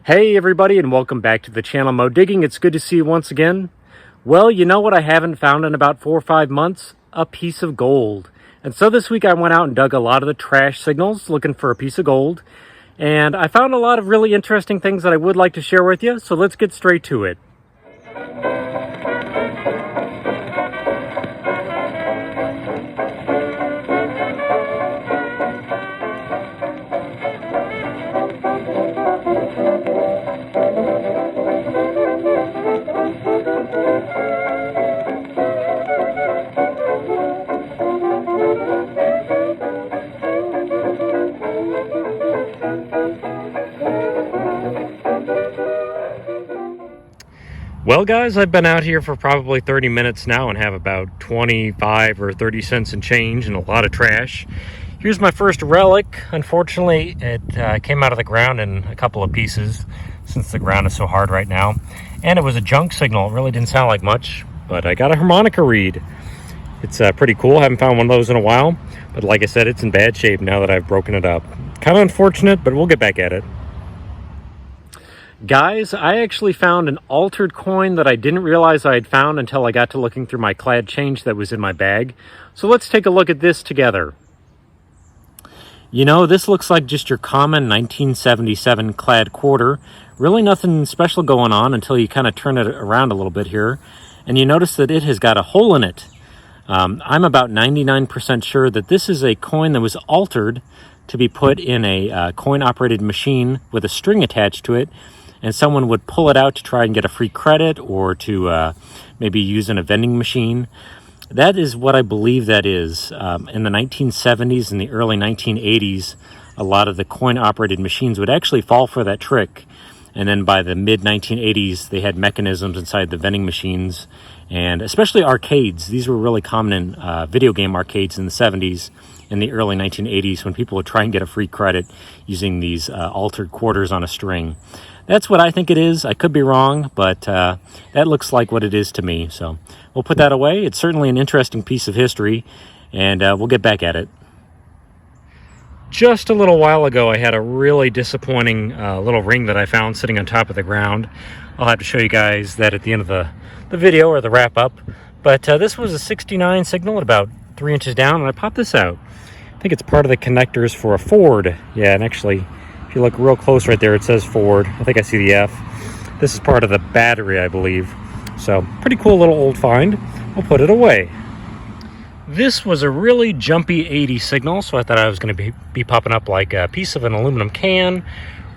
Hey everybody, and welcome back to the channel Mo Digging. It's good to see you once again. Well, you know what I haven't found in about 4 or 5 months? A piece of gold. And so this week I went out and dug a lot of the trash signals looking for a piece of gold. And I found a lot of really interesting things that I would like to share with you, so let's get straight to it. Well guys, I've been out here for probably 30 minutes now and have about 25 or 30 cents in change and a lot of trash. Here's my first relic. Unfortunately, it came out of the ground in a couple of pieces since the ground is so hard right now. And it was a junk signal. It really didn't sound like much, but I got a harmonica reed. It's pretty cool. I haven't found one of those in a while, but like I said, it's in bad shape now that I've broken it up. Kind of unfortunate, but we'll get back at it. Guys, I actually found an altered coin that I didn't realize I had found until I got to looking through my clad change that was in my bag. So let's take a look at this together. You know, this looks like just your common 1977 clad quarter. Really nothing special going on until you kind of turn it around a little bit here. And you notice that it has got a hole in it. I'm about 99% sure that this is a coin that was altered to be put in a coin-operated machine with a string attached to it. And someone would pull it out to try and get a free credit or to maybe use in a vending machine. That is what I believe that is. In the 1970s and the early 1980s, a lot of the coin-operated machines would actually fall for that trick. And then by the mid-1980s, they had mechanisms inside the vending machines, and especially arcades. These were really common in video game arcades in the 70s and the early 1980s when people would try and get a free credit using these altered quarters on a string. That's what I think it is. I could be wrong, but that looks like what it is to me. So we'll put that away. It's certainly an interesting piece of history, and we'll get back at it. Just a little while ago, I had a really disappointing little ring that I found sitting on top of the ground. I'll have to show you guys that at the end of the video or the wrap-up. But this was a 69 signal at about 3 inches down, and I popped this out. I think it's part of the connectors for a Ford. Yeah, and actually, if you look real close right there, it says Ford. I think I see the F. This is part of the battery, I believe. So, pretty cool little old find. We'll put it away. This was a really jumpy 80 signal, so I thought I was going to be popping up like a piece of an aluminum can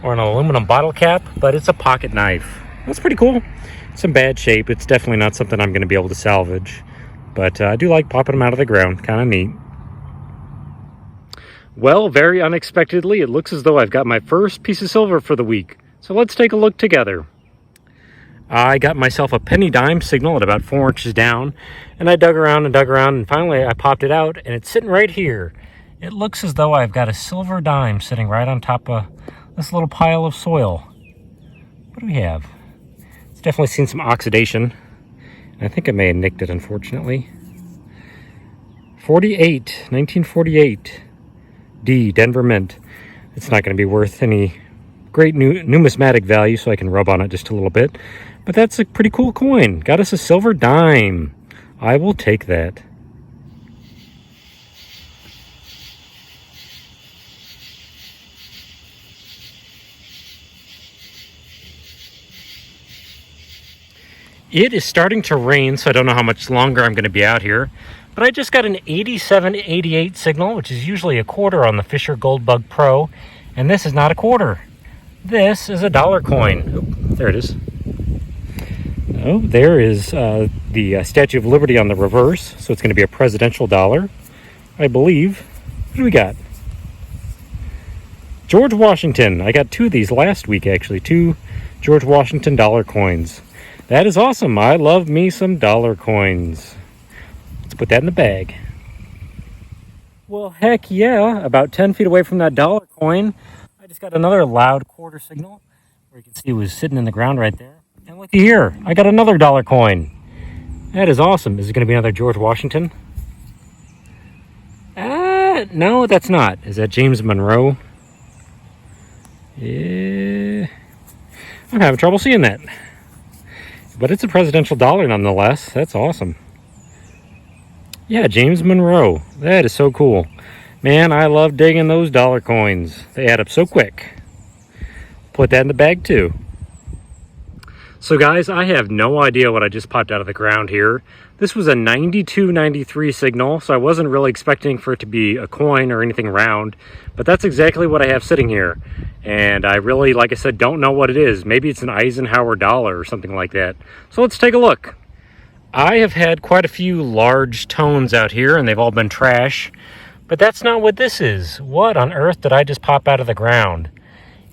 or an aluminum bottle cap, but it's a pocket knife. That's pretty cool. It's in bad shape. It's definitely not something I'm going to be able to salvage, but I do like popping them out of the ground. Kind of neat. Well, very unexpectedly, it looks as though I've got my first piece of silver for the week. So let's take a look together. I got myself a penny dime signal at about 4 inches down, and I dug around, and finally I popped it out, and it's sitting right here. It looks as though I've got a silver dime sitting right on top of this little pile of soil. What do we have? It's definitely seen some oxidation. I think I may have nicked it, unfortunately. 1948. D, Denver Mint. It's not going to be worth any great numismatic value, so I can rub on it just a little bit. But that's a pretty cool coin. Got us a silver dime. I will take that. It is starting to rain, so I don't know how much longer I'm going to be out here. But I just got an 8788 signal, which is usually a quarter on the Fisher Goldbug Pro. And this is not a quarter. This is a dollar coin. Oop, there it is. Oh, there is the Statue of Liberty on the reverse. So it's going to be a presidential dollar, I believe. What do we got? George Washington. I got 2 of these last week, actually. 2 George Washington dollar coins. That is awesome. I love me some dollar coins. Let's put that in the bag. Well, heck yeah. About 10 feet away from that dollar coin, I just got another loud quarter signal where you can see it was sitting in the ground right there. And looky here, I got another dollar coin. That is awesome. Is it going to be another George Washington? No, that's not. Is that James Monroe? Yeah. I'm having trouble seeing that. But it's a presidential dollar nonetheless. That's awesome. Yeah, James Monroe. That is so cool. Man, I love digging those dollar coins. They add up so quick. Put that in the bag too. So guys, I have no idea what I just popped out of the ground here. This was a 9293 signal, so I wasn't really expecting for it to be a coin or anything round, but that's exactly what I have sitting here. And I really, like I said, don't know what it is. Maybe it's an Eisenhower dollar or something like that. So let's take a look. I have had quite a few large tones out here, and they've all been trash, but that's not what this is. What on earth did I just pop out of the ground?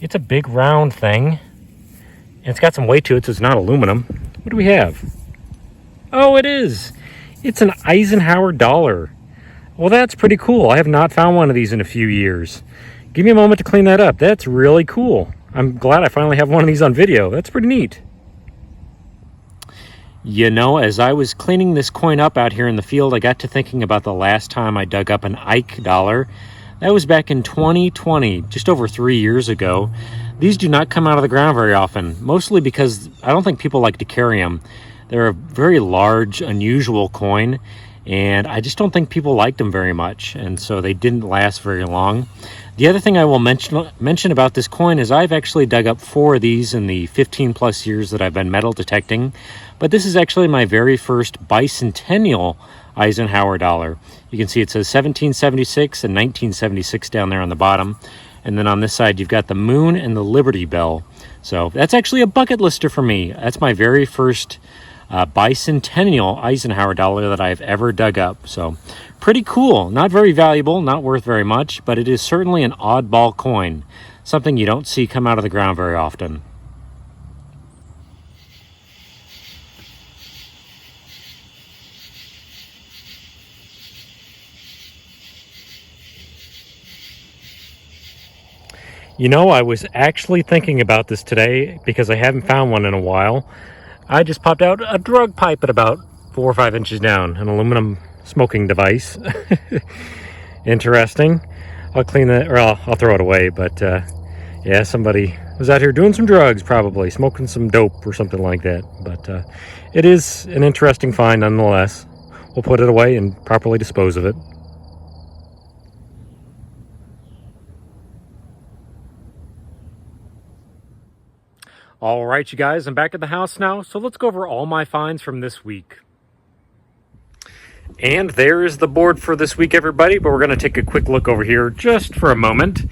It's a big round thing. It's got some weight to it, so it's not aluminum. What do we have? Oh, it is. It's an Eisenhower dollar. Well, that's pretty cool. I have not found one of these in a few years. Give me a moment to clean that up. That's really cool. I'm glad I finally have one of these on video. That's pretty neat. You know, as I was cleaning this coin up out here in the field, I got to thinking about the last time I dug up an Ike dollar. That was back in 2020, just over 3 years ago. These do not come out of the ground very often, mostly because I don't think people like to carry them. They're a very large, unusual coin, and I just don't think people liked them very much, and so they didn't last very long. The other thing I will mention about this coin is I've actually dug up 4 of these in the 15 plus years that I've been metal detecting, but this is actually my very first bicentennial Eisenhower dollar. You can see it says 1776 and 1976 down there on the bottom. And then on this side, you've got the moon and the Liberty Bell. So that's actually a bucket lister for me. That's my very first bicentennial Eisenhower dollar that I've ever dug up. So pretty cool. Not very valuable, not worth very much, but it is certainly an oddball coin. Something you don't see come out of the ground very often. You know, I was actually thinking about this today because I haven't found one in a while. I just popped out a drug pipe at about 4 or 5 inches down, an aluminum smoking device. Interesting. I'll clean that, or I'll throw it away, but yeah, somebody was out here doing some drugs, probably smoking some dope or something like that. But it is an interesting find nonetheless. We'll put it away and properly dispose of it. All right, you guys, I'm back at the house now, so let's go over all my finds from this week. And there is the board for this week, everybody, but we're going to take a quick look over here just for a moment.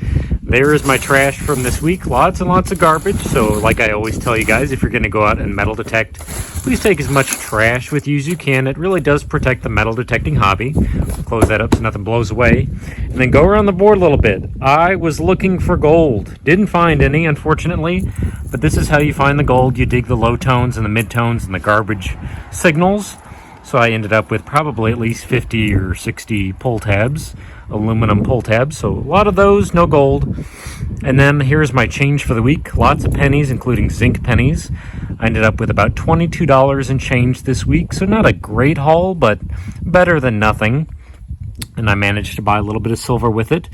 There is my trash from this week. Lots and lots of garbage, so like I always tell you guys, if you're going to go out and metal detect, please take as much trash with you as you can. It really does protect the metal detecting hobby. We'll close that up so nothing blows away. And then go around the board a little bit. I was looking for gold. Didn't find any, unfortunately, but this is how you find the gold. You dig the low tones and the mid tones and the garbage signals. So I ended up with probably at least 50 or 60 pull tabs, aluminum pull tabs. So a lot of those, no gold. And then here's my change for the week. Lots of pennies, including zinc pennies. I ended up with about $22 in change this week. So not a great haul, but better than nothing. And I managed to buy a little bit of silver with it.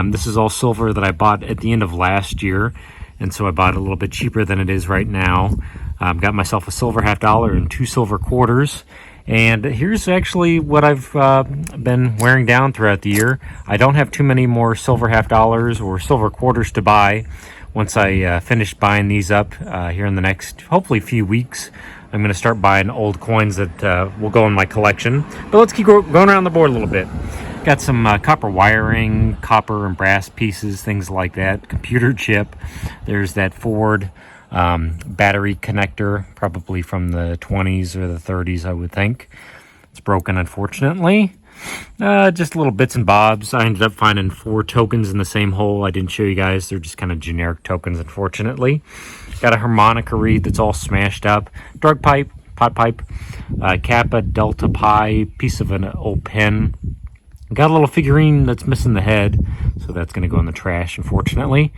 This is all silver that I bought at the end of last year. And so I bought it a little bit cheaper than it is right now. Got myself a silver $50 and 2 silver quarters. And here's actually what I've been wearing down throughout the year. I don't have too many more silver $50 or silver quarters to buy. Once I finish buying these up here in the next, hopefully, few weeks, I'm going to start buying old coins that will go in my collection. But let's keep going around the board a little bit. Got some copper wiring, copper and brass pieces, things like that. Computer chip. There's that Ford battery connector, probably from the 20s or the 30s, I would think. It's broken, unfortunately. Just little bits and bobs. I ended up finding 4 tokens in the same hole. I didn't show you guys. They're just kind of generic tokens, unfortunately. Got a harmonica reed that's all smashed up. Drug pipe, pot pipe, Kappa, Delta, Pi, piece of an old pen. Got a little figurine that's missing the head, so that's going to go in the trash, unfortunately.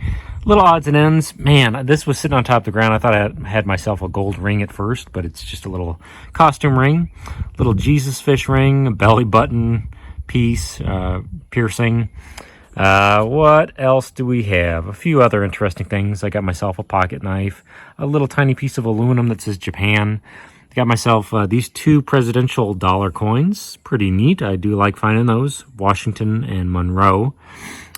Little odds and ends. Man, this was sitting on top of the ground. I thought I had myself a gold ring at first, but it's just a little costume ring. Little Jesus fish ring, a belly button piece, piercing. What else do we have? A few other interesting things. I got myself a pocket knife, a little tiny piece of aluminum that says Japan. I got myself these 2 presidential dollar coins. Pretty neat. I do like finding those. Washington and Monroe.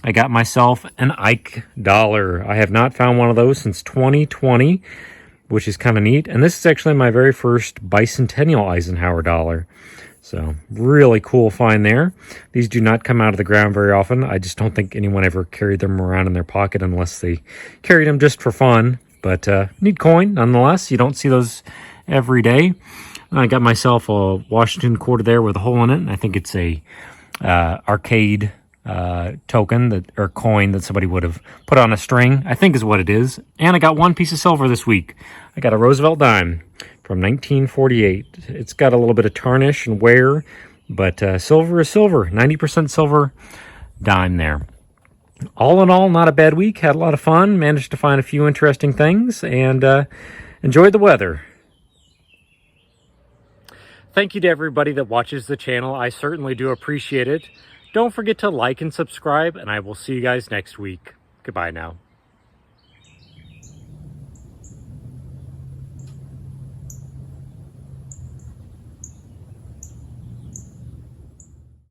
I got myself an Ike dollar. I have not found one of those since 2020, which is kind of neat. And this is actually my very first Bicentennial Eisenhower dollar. So really cool find there. These do not come out of the ground very often. I just don't think anyone ever carried them around in their pocket unless they carried them just for fun. But neat coin nonetheless. You don't see those every day. I got myself a Washington quarter there with a hole in it. And I think it's a arcade token that or coin that somebody would have put on a string, I think is what it is. And I got 1 piece of silver this week. I got a Roosevelt dime from 1948. It's got a little bit of tarnish and wear, but silver is silver. 90% silver dime there. All in all, not a bad week. Had a lot of fun. Managed to find a few interesting things and enjoyed the weather. Thank you to everybody that watches the channel. I certainly do appreciate it. Don't forget to like and subscribe, and I will see you guys next week. Goodbye now.